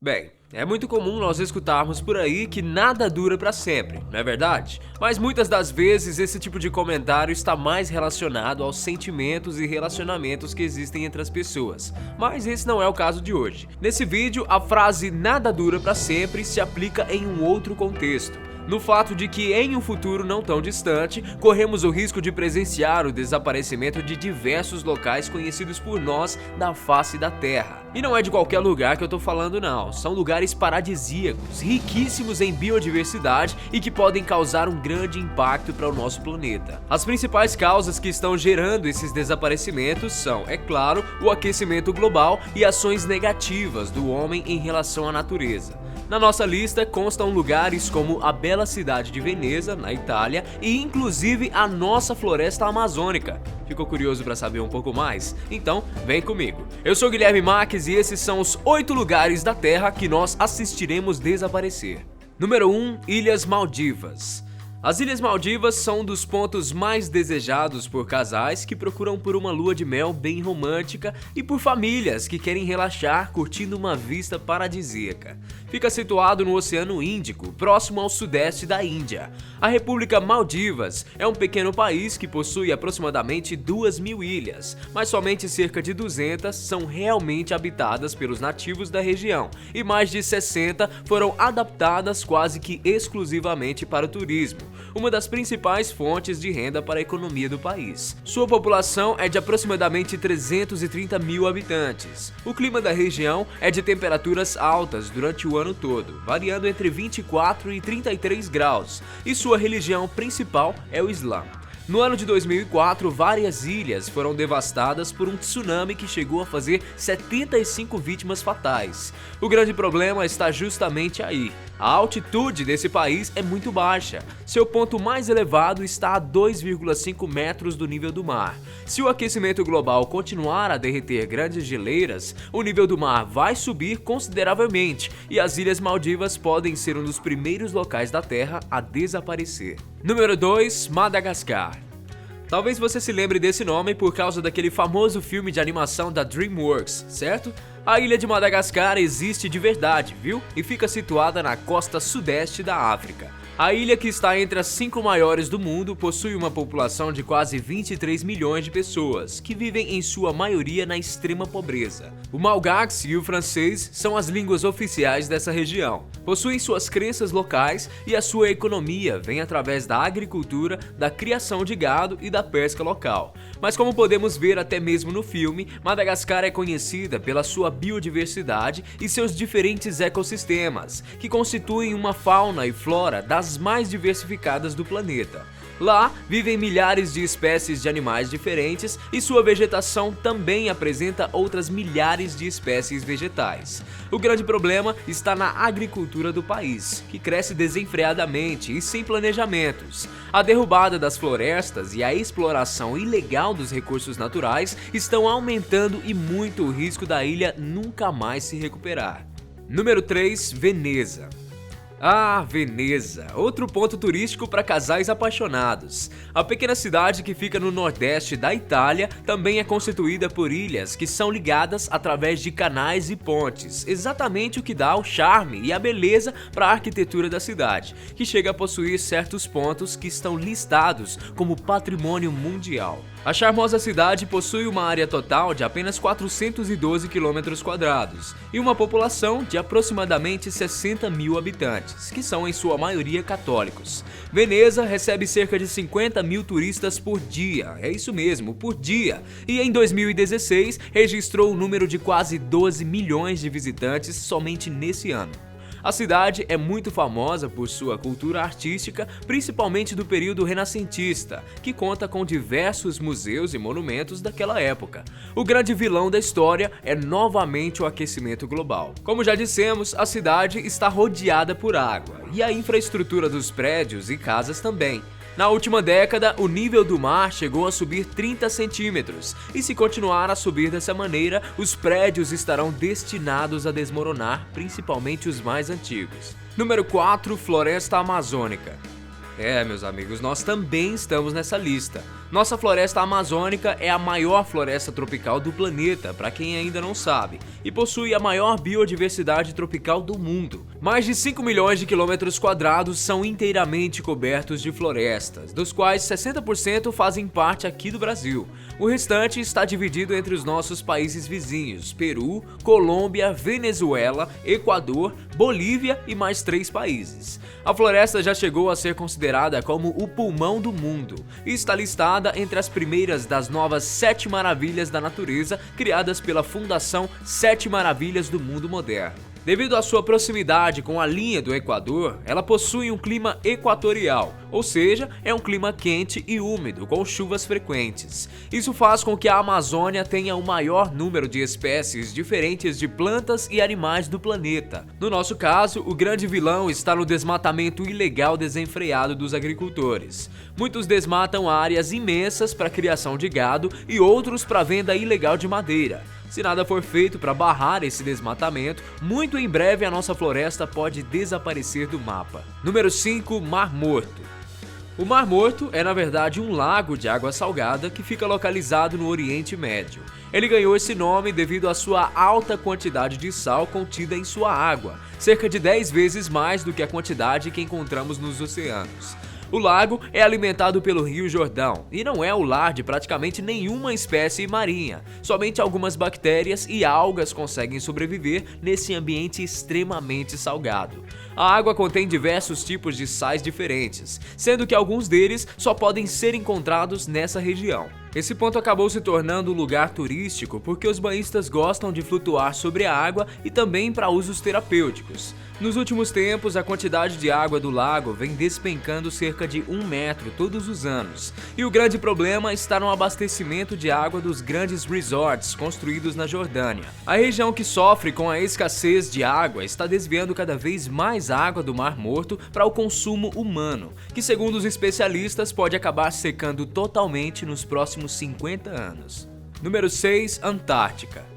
Bem, é muito comum nós escutarmos por aí que nada dura para sempre, não é verdade? Mas muitas das vezes esse tipo de comentário está mais relacionado aos sentimentos e relacionamentos que existem entre as pessoas. Mas esse não é o caso de hoje. Nesse vídeo, a frase nada dura para sempre se aplica em um outro contexto. No fato de que em um futuro não tão distante, corremos o risco de presenciar o desaparecimento de diversos locais conhecidos por nós da face da Terra. E não é de qualquer lugar que eu tô falando não, são lugares paradisíacos, riquíssimos em biodiversidade e que podem causar um grande impacto para o nosso planeta. As principais causas que estão gerando esses desaparecimentos são, é claro, o aquecimento global e ações negativas do homem em relação à natureza. Na nossa lista constam lugares como a bela cidade de Veneza, na Itália, e inclusive a nossa floresta amazônica. Ficou curioso para saber um pouco mais? Então, vem comigo. Eu sou Guilherme Marques e esses são os 8 lugares da Terra que nós assistiremos desaparecer. Número 1. Ilhas Maldivas. As Ilhas Maldivas são um dos pontos mais desejados por casais que procuram por uma lua de mel bem romântica e por famílias que querem relaxar curtindo uma vista paradisíaca. Fica situado no Oceano Índico, próximo ao sudeste da Índia. A República Maldivas é um pequeno país que possui aproximadamente 2.000 ilhas, mas somente cerca de 200 são realmente habitadas pelos nativos da região e mais de 60 foram adaptadas quase que exclusivamente para o turismo, uma das principais fontes de renda para a economia do país. Sua população é de aproximadamente 330 mil habitantes. O clima da região é de temperaturas altas durante o ano todo, variando entre 24 e 33 graus, e sua religião principal é o Islã. No ano de 2004, várias ilhas foram devastadas por um tsunami que chegou a fazer 75 vítimas fatais. O grande problema está justamente aí. A altitude desse país é muito baixa. Seu ponto mais elevado está a 2,5 metros do nível do mar. Se o aquecimento global continuar a derreter grandes geleiras, o nível do mar vai subir consideravelmente e as Ilhas Maldivas podem ser um dos primeiros locais da Terra a desaparecer. Número 2. Madagascar. Talvez você se lembre desse nome por causa daquele famoso filme de animação da DreamWorks, certo? A ilha de Madagascar existe de verdade, viu? E fica situada na costa sudeste da África. A ilha, que está entre as 5 maiores do mundo, possui uma população de quase 23 milhões de pessoas, que vivem em sua maioria na extrema pobreza. O malgache e o francês são as línguas oficiais dessa região. Possuem suas crenças locais e a sua economia vem através da agricultura, da criação de gado e da pesca local. Mas como podemos ver até mesmo no filme, Madagascar é conhecida pela sua biodiversidade e seus diferentes ecossistemas, que constituem uma fauna e flora das mais diversificadas do planeta. Lá vivem milhares de espécies de animais diferentes e sua vegetação também apresenta outras milhares de espécies vegetais. O grande problema está na agricultura do país, que cresce desenfreadamente e sem planejamentos. A derrubada das florestas e a exploração ilegal dos recursos naturais estão aumentando e muito o risco da ilha nunca mais se recuperar. Número 3. Veneza. Ah, Veneza, outro ponto turístico para casais apaixonados. A pequena cidade que fica no nordeste da Itália também é constituída por ilhas que são ligadas através de canais e pontes, exatamente o que dá o charme e a beleza para a arquitetura da cidade, que chega a possuir certos pontos que estão listados como patrimônio mundial. A charmosa cidade possui uma área total de apenas 412 km² e uma população de aproximadamente 60 mil habitantes, que são em sua maioria católicos. Veneza recebe cerca de 50 mil turistas por dia, é isso mesmo, por dia, e em 2016 registrou um número de quase 12 milhões de visitantes somente nesse ano. A cidade é muito famosa por sua cultura artística, principalmente do período renascentista, que conta com diversos museus e monumentos daquela época. O grande vilão da história é novamente o aquecimento global. Como já dissemos, a cidade está rodeada por água, e a infraestrutura dos prédios e casas também. Na última década, o nível do mar chegou a subir 30 centímetros, e se continuar a subir dessa maneira, os prédios estarão destinados a desmoronar, principalmente os mais antigos. Número 4. Floresta Amazônica. Meus amigos, nós também estamos nessa lista. Nossa floresta amazônica é a maior floresta tropical do planeta, para quem ainda não sabe, e possui a maior biodiversidade tropical do mundo. Mais de 5 milhões de quilômetros quadrados são inteiramente cobertos de florestas, dos quais 60% fazem parte aqui do Brasil. O restante está dividido entre os nossos países vizinhos: Peru, Colômbia, Venezuela, Equador, Bolívia e mais 3 países. A floresta já chegou a ser considerada como o pulmão do mundo e está listada entre as primeiras das novas 7 maravilhas da natureza criadas pela Fundação 7 Maravilhas do Mundo Moderno. Devido à sua proximidade com a linha do Equador, ela possui um clima equatorial, ou seja, é um clima quente e úmido, com chuvas frequentes. Isso faz com que a Amazônia tenha o maior número de espécies diferentes de plantas e animais do planeta. No nosso caso, o grande vilão está no desmatamento ilegal desenfreado dos agricultores. Muitos desmatam áreas imensas para a criação de gado e outros para a venda ilegal de madeira. Se nada for feito para barrar esse desmatamento, muito em breve a nossa floresta pode desaparecer do mapa. Número 5. Mar Morto. O Mar Morto é, na verdade, um lago de água salgada que fica localizado no Oriente Médio. Ele ganhou esse nome devido à sua alta quantidade de sal contida em sua água, cerca de 10 vezes mais do que a quantidade que encontramos nos oceanos. O lago é alimentado pelo Rio Jordão e não é o lar de praticamente nenhuma espécie marinha. Somente algumas bactérias e algas conseguem sobreviver nesse ambiente extremamente salgado. A água contém diversos tipos de sais diferentes, sendo que alguns deles só podem ser encontrados nessa região. Esse ponto acabou se tornando um lugar turístico porque os banhistas gostam de flutuar sobre a água e também para usos terapêuticos. Nos últimos tempos, a quantidade de água do lago vem despencando cerca de 1 metro todos os anos. E o grande problema está no abastecimento de água dos grandes resorts construídos na Jordânia. A região que sofre com a escassez de água está desviando cada vez mais água do Mar Morto para o consumo humano, que, segundo os especialistas, pode acabar secando totalmente nos próximos 50 anos. Número 6. Antártica.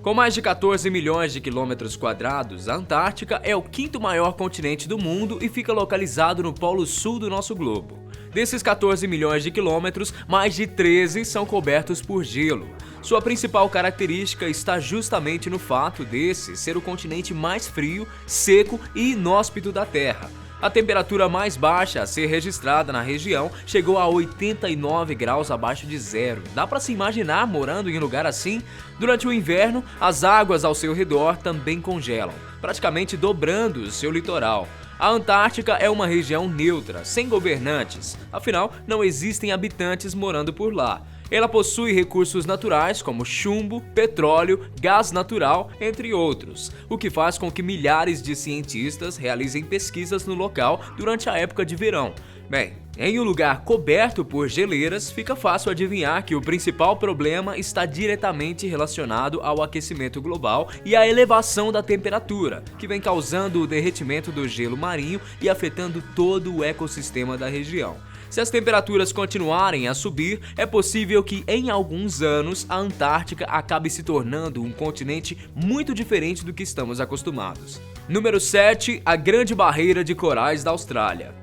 Com mais de 14 milhões de quilômetros quadrados, a Antártica é o 5º maior continente do mundo e fica localizado no polo sul do nosso globo. Desses 14 milhões de quilômetros, mais de 13 são cobertos por gelo. Sua principal característica está justamente no fato desse ser o continente mais frio, seco e inóspito da Terra. A temperatura mais baixa a ser registrada na região chegou a 89 graus abaixo de zero. Dá para se imaginar morando em um lugar assim? Durante o inverno, as águas ao seu redor também congelam, praticamente dobrando o seu litoral. A Antártica é uma região neutra, sem governantes, afinal, não existem habitantes morando por lá. Ela possui recursos naturais como chumbo, petróleo, gás natural, entre outros, o que faz com que milhares de cientistas realizem pesquisas no local durante a época de verão. Bem, em um lugar coberto por geleiras, fica fácil adivinhar que o principal problema está diretamente relacionado ao aquecimento global e à elevação da temperatura, que vem causando o derretimento do gelo marinho e afetando todo o ecossistema da região. Se as temperaturas continuarem a subir, é possível que em alguns anos a Antártica acabe se tornando um continente muito diferente do que estamos acostumados. Número 7. A Grande Barreira de Corais da Austrália.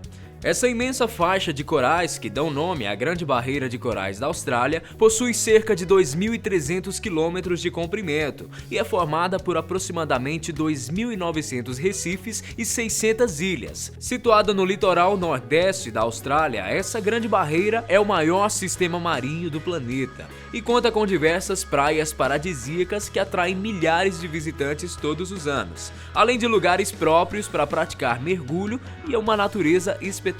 Essa imensa faixa de corais, que dão nome à Grande Barreira de Corais da Austrália, possui cerca de 2.300 quilômetros de comprimento e é formada por aproximadamente 2.900 recifes e 600 ilhas. Situada no litoral nordeste da Austrália, essa Grande Barreira é o maior sistema marinho do planeta e conta com diversas praias paradisíacas que atraem milhares de visitantes todos os anos, além de lugares próprios para praticar mergulho e uma natureza espetacular.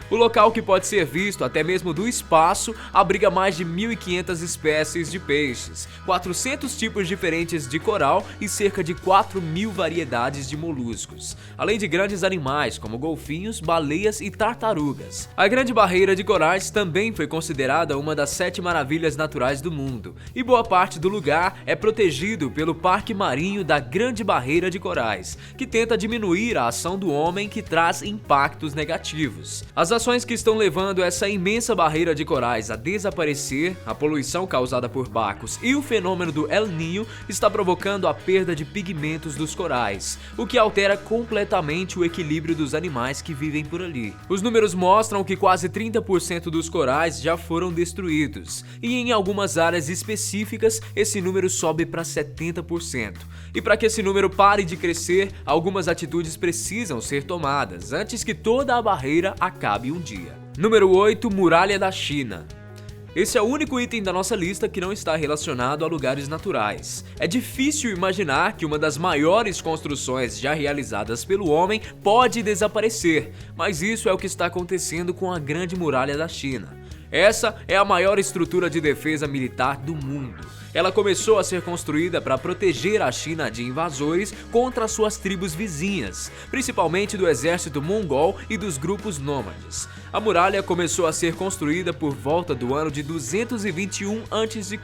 O local, que pode ser visto até mesmo do espaço, abriga mais de 1.500 espécies de peixes, 400 tipos diferentes de coral e cerca de 4.000 variedades de moluscos, além de grandes animais como golfinhos, baleias e tartarugas. A Grande Barreira de Corais também foi considerada uma das 7 maravilhas naturais do mundo, e boa parte do lugar é protegido pelo Parque Marinho da Grande Barreira de Corais, que tenta diminuir a ação do homem que traz impactos negativos. As ações que estão levando essa imensa barreira de corais a desaparecer, a poluição causada por barcos e o fenômeno do El Niño está provocando a perda de pigmentos dos corais, o que altera completamente o equilíbrio dos animais que vivem por ali. Os números mostram que quase 30% dos corais já foram destruídos, e em algumas áreas específicas esse número sobe para 70%. E para que esse número pare de crescer, algumas atitudes precisam ser tomadas antes que toda a barreira acabe um dia. Número 8. Muralha da China. Esse é o único item da nossa lista que não está relacionado a lugares naturais. É difícil imaginar que uma das maiores construções já realizadas pelo homem pode desaparecer, mas isso é o que está acontecendo com a Grande Muralha da China. Essa é a maior estrutura de defesa militar do mundo. Ela começou a ser construída para proteger a China de invasores contra suas tribos vizinhas, principalmente do exército mongol e dos grupos nômades. A muralha começou a ser construída por volta do ano de 221 a.C.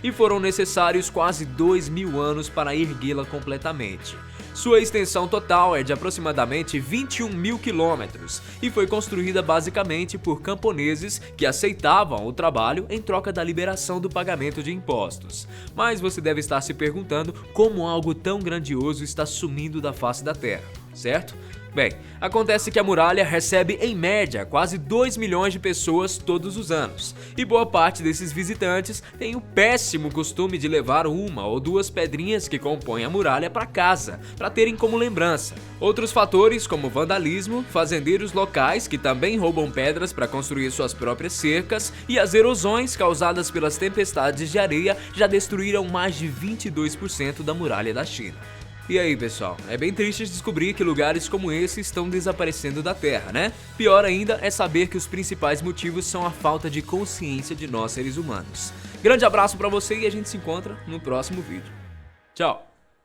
e foram necessários quase 2.000 anos para erguê-la completamente. Sua extensão total é de aproximadamente 21.000 quilômetros e foi construída basicamente por camponeses que aceitavam o trabalho em troca da liberação do pagamento de impostos. Mas você deve estar se perguntando como algo tão grandioso está sumindo da face da Terra, certo? Bem, acontece que a muralha recebe em média quase 2 milhões de pessoas todos os anos, e boa parte desses visitantes tem o péssimo costume de levar uma ou duas pedrinhas que compõem a muralha para casa, para terem como lembrança. Outros fatores, como vandalismo, fazendeiros locais que também roubam pedras para construir suas próprias cercas, e as erosões causadas pelas tempestades de areia já destruíram mais de 22% da muralha da China. E aí, pessoal, é bem triste descobrir que lugares como esse estão desaparecendo da Terra, né? Pior ainda é saber que os principais motivos são a falta de consciência de nós seres humanos. Grande abraço pra você e a gente se encontra no próximo vídeo. Tchau!